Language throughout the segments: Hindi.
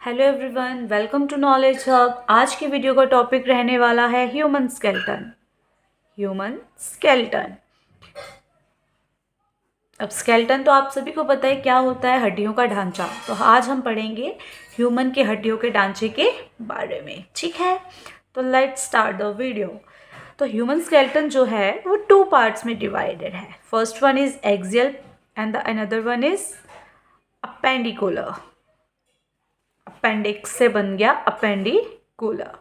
Hello everyone, welcome to knowledge hub. आज की वीडियो का टॉपिक रहने वाला है ह्यूमन स्केलेटन। Human skeleton. अब स्केलेटन तो आप सभी को पता है क्या होता है, हड्डियों का ढांचा। तो आज हम पढ़ेंगे ह्यूमन के हड्डियों के ढांचे के बारे में, ठीक है। तो लेट्स स्टार्ट द वीडियो। तो ह्यूमन स्केलेटन जो है वो 2 पार्ट्स में डिवाइडेड है। First one is axial and the another one is appendicular. Appendix से बन गया अपेंडिकुलर।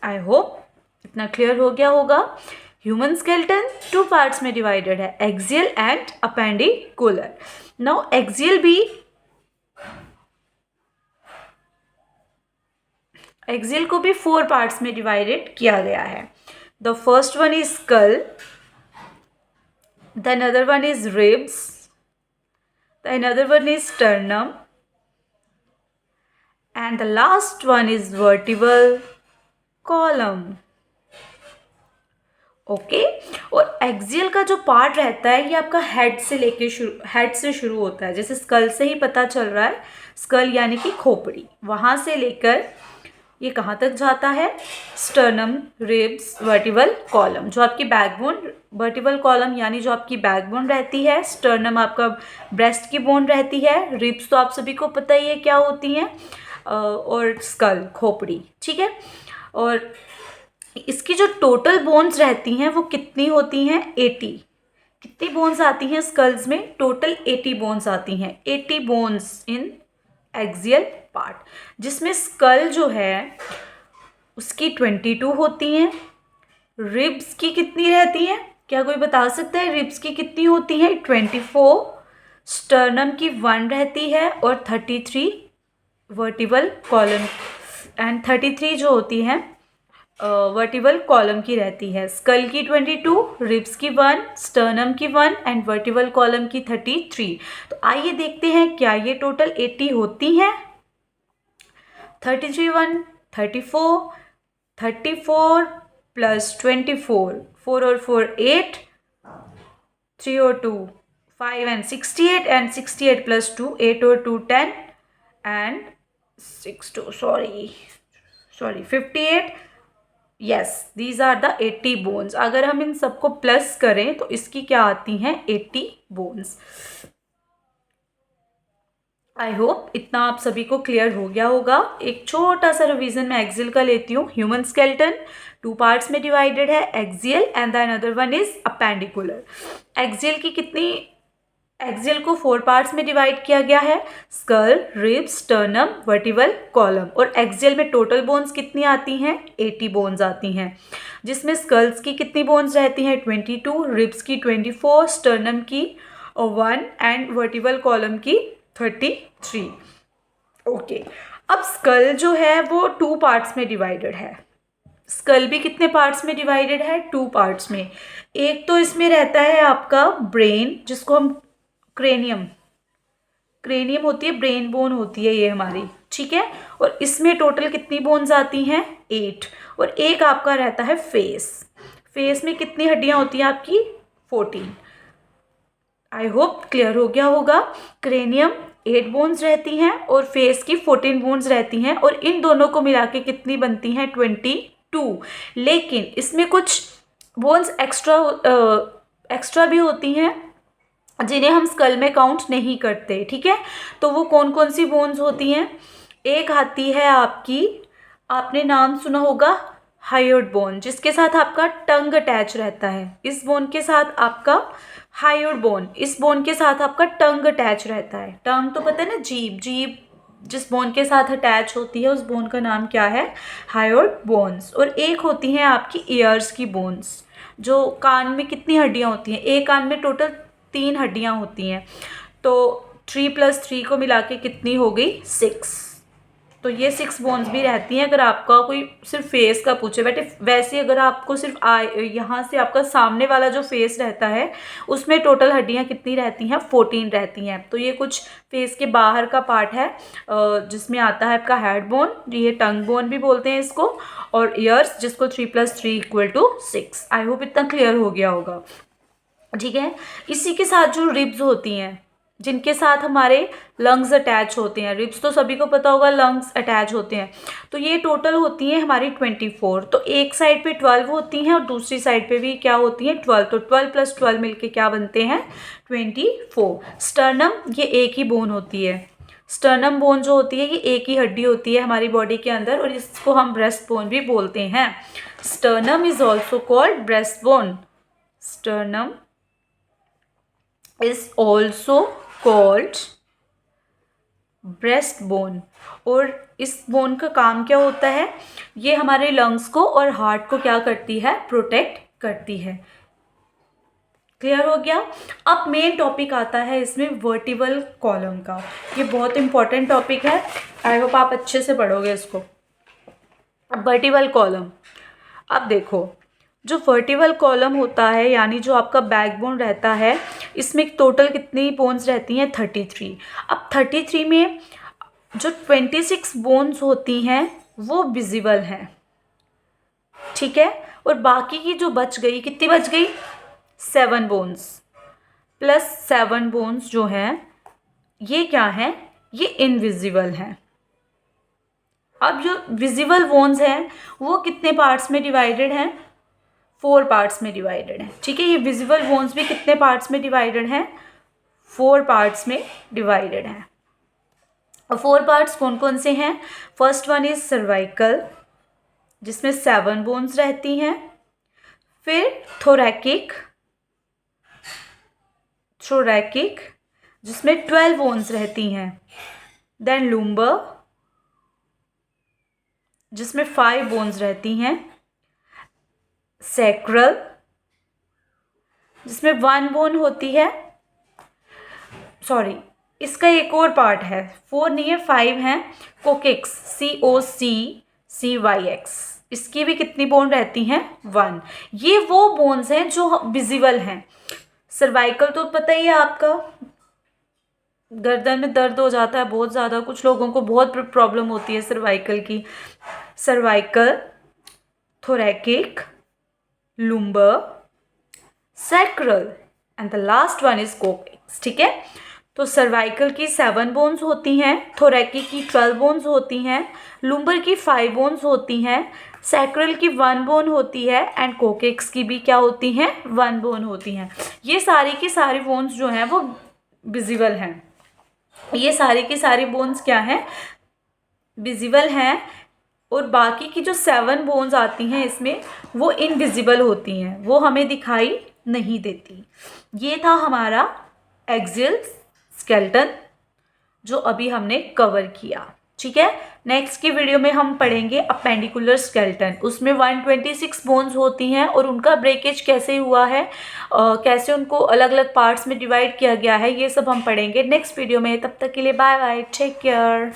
आई होप इतना क्लियर हो गया होगा। ह्यूमन स्केलेटन 2 पार्ट्स में डिवाइडेड है, axial and appendicular. Now axial को भी 4 पार्ट्स में डिवाइडेड किया गया है। The first one is skull, the another one is ribs, the another one is sternum, and the last one is vertebral column. Okay और एक्सियल का जो पार्ट रहता है ये आपका हेड से शुरू होता है। जैसे स्कल से ही पता चल रहा है, स्कल यानी कि खोपड़ी, वहाँ से लेकर ये कहाँ तक जाता है, स्टर्नम, रिब्स, वर्टिबल कॉलम, जो आपकी बैकबोन, वर्टिबल कॉलम यानी जो आपकी बैकबोन रहती है, स्टर्नम आपका ब्रेस्ट की बोन रहती है, रिब्स तो आप सभी को पता ही है क्या होती हैं, और स्कल खोपड़ी, ठीक है। और इसकी जो टोटल बोन्स रहती हैं वो कितनी होती हैं, 80। कितनी बोन्स आती हैं स्कल्स में, टोटल 80 बोन्स आती हैं, 80 बोन्स इन एक्सियल पार्ट, जिसमें स्कल जो है उसकी 22 होती हैं। रिब्स की कितनी रहती हैं, क्या कोई बता सकता है रिब्स की कितनी होती हैं, 24। स्टर्नम की 1 रहती है और 33 वर्टिबल कॉलम, एंड 33 जो होती हैं वर्टिबल कॉलम की रहती है। स्कल की 22, रिब्स की 1, स्टर्नम की 1 एंड वर्टिबल कॉलम की 33। तो आइए देखते हैं क्या ये टोटल 80 होती हैं। 33 1 34, 34 प्लस 24, 4 और 4 8, 3 और 2 5 एंड 68, एंड 68 प्लस 2 8 और 2 10 and 6 2 sorry 58। Yes, these are the 80 bones. अगर हम इन सबको प्लस करें तो इसकी क्या आती हैं, 80 बोन्स। आई होप इतना आप सभी को क्लियर हो गया होगा। एक छोटा सा रिवीजन मैं एक्सियल का लेती हूँ। ह्यूमन स्केलेटन 2 पार्ट्स में डिवाइडेड है, axial and the another one is appendicular. Axial को 4 पार्ट्स में डिवाइड किया गया है, skull, ribs, sternum, vertebral column. और एक्सियल में टोटल बोन्स कितनी आती हैं, 80 बोन्स आती हैं, जिसमें स्कल्स की कितनी बोन्स रहती हैं, 22, रिब्स की 24, स्टर्नम की 1 एंड वर्टिबल कॉलम की 33। ओके, अब स्कल जो है वो 2 पार्ट्स में डिवाइडेड है। स्कल भी कितने पार्ट्स में डिवाइडेड है, 2 पार्ट्स में। एक तो इसमें रहता है आपका ब्रेन, जिसको हम क्रेनियम होती है, ब्रेन बोन होती है ये हमारी, ठीक है। और इसमें टोटल कितनी बोन्स आती हैं, 8। और एक आपका रहता है फेस में कितनी हड्डियां होती हैं आपकी, 14। आई होप क्लियर हो गया होगा। क्रेनियम 8 बोन्स रहती हैं और फेस की 14 बोन्स रहती हैं, और इन दोनों को मिला के कितनी बनती हैं, 22। लेकिन इसमें कुछ बोन्स एक्स्ट्रा भी होती हैं जिन्हें हम स्कल में काउंट नहीं करते, ठीक है। तो वो कौन कौन सी बोन्स होती हैं, एक आती है आपकी, आपने नाम सुना होगा हायोइड बोन, जिसके साथ आपका टंग अटैच रहता है। इस बोन के साथ आपका हायोइड बोन, इस बोन के साथ आपका टंग अटैच रहता है। टंग तो पता है ना, जीभ जिस बोन के साथ अटैच होती है उस बोन का नाम क्या है, हायोइड बोन्स। और एक होती हैं आपकी ईयर्स की बोन्स, जो कान में कितनी हड्डियां होती हैं, एक कान में टोटल 3 हड्डियां होती हैं, तो 3 + 3 को मिला के कितनी हो गई, 6। तो ये 6 बोन्स भी रहती हैं। अगर आपका कोई सिर्फ फेस का पूछे बेटे, वैसे अगर आपको सिर्फ यहाँ से आपका सामने वाला जो फेस रहता है उसमें टोटल हड्डियाँ कितनी रहती हैं, 14 रहती हैं। तो ये कुछ फेस के बाहर का पार्ट है, जिसमें आता है आपका हेड बोन, ये टंग बोन भी बोलते हैं इसको, और ईयर्स, जिसको 3 + 3 = 6। आई होप इतना क्लियर हो गया होगा, ठीक है। इसी के साथ जो रिब्स होती हैं, जिनके साथ हमारे लंग्स अटैच होते हैं। रिब्स तो सभी को पता होगा लंग्स अटैच होते हैं। तो ये टोटल होती हैं हमारी 24। तो एक साइड पे 12 होती हैं और दूसरी साइड पे भी क्या होती हैं 12। तो 12 + 12 मिलके क्या बनते हैं 24। स्टर्नम ये एक ही बोन होती है। स्टर्नम बोन जो होती है ये एक ही हड्डी होती है हमारी बॉडी के अंदर, और इसको हम ब्रेस्ट बोन भी बोलते हैं। Sternum is also called breast bone. Sternum is also called breast bone. और इस बोन का काम क्या होता है, ये हमारे लंग्स को और हार्ट को क्या करती है, प्रोटेक्ट करती है। क्लियर हो गया। अब मेन टॉपिक आता है इसमें वर्टिबल कॉलम का। ये बहुत इंपॉर्टेंट टॉपिक है, आई होप आप अच्छे से पढ़ोगे इसको। अब वर्टिबल कॉलम, अब देखो जो वर्टिबल कॉलम होता है यानी जो आपका बैकबोन रहता है, इसमें टोटल कितनी बोन्स रहती हैं 33। अब 33 में जो 26 बोन्स होती हैं वो विजिबल हैं, ठीक है। और बाकी की जो बच गई, कितनी बच गई 7 बोन्स प्लस 7 बोन्स जो हैं ये क्या हैं, ये इनविजिबल हैं। अब जो विजिबल बोन्स हैं वो कितने पार्ट्स में डिवाइडेड हैं, 4 पार्ट्स में डिवाइडेड है, ठीक है। ये विजिबल बोन्स भी कितने पार्ट्स में डिवाइडेड हैं, 4 पार्ट्स में डिवाइडेड हैं। और 4 पार्ट्स कौन कौन से हैं, फर्स्ट वन इज सर्वाइकल जिसमें 7 बोन्स रहती हैं, फिर थोरैकिक जिसमें 12 बोन्स रहती हैं, देन लुम्बर जिसमें 5 बोन्स रहती हैं, सैक्रल जिसमें 1 बोन होती है, सॉरी इसका एक और पार्ट है, 4 नहीं है 5 हैं, कोकिक्स COCCYX, इसकी भी कितनी बोन रहती हैं 1। ये वो बोन्स हैं जो विजिबल हैं। सर्वाइकल तो पता ही है आपका, गर्दन में दर्द हो जाता है बहुत ज़्यादा, कुछ लोगों को बहुत प्रॉब्लम होती है सर्वाइकल की। Cervical, thoracic, lumbar, sacral and the last one is coccyx, ठीक है। तो सर्वाइकल की 7 बोन्स होती हैं, थोरैकिक की 12 बोन्स होती हैं, लुम्बर की 5 बोन्स होती हैं, सैक्रल की 1 बोन होती है एंड कोकिक्स की भी क्या होती हैं 1 बोन होती हैं। ये सारी की सारी बोन्स जो हैं वो विजिबल हैं। ये सारी की सारी बोन्स क्या हैं, विजिबल हैं। और बाकी की जो 7 बोन्स आती हैं इसमें वो इनविजिबल होती हैं, वो हमें दिखाई नहीं देती। ये था हमारा एक्सियल स्केलेटन जो अभी हमने कवर किया, ठीक है। नेक्स्ट की वीडियो में हम पढ़ेंगे अपेंडिकुलर स्केलेटन। उसमें 126 बोन्स होती हैं और उनका ब्रेकेज कैसे हुआ है, कैसे उनको अलग अलग पार्ट्स में डिवाइड किया गया है, ये सब हम पढ़ेंगे नेक्स्ट वीडियो में। तब तक के लिए बाय बाय, टेक केयर।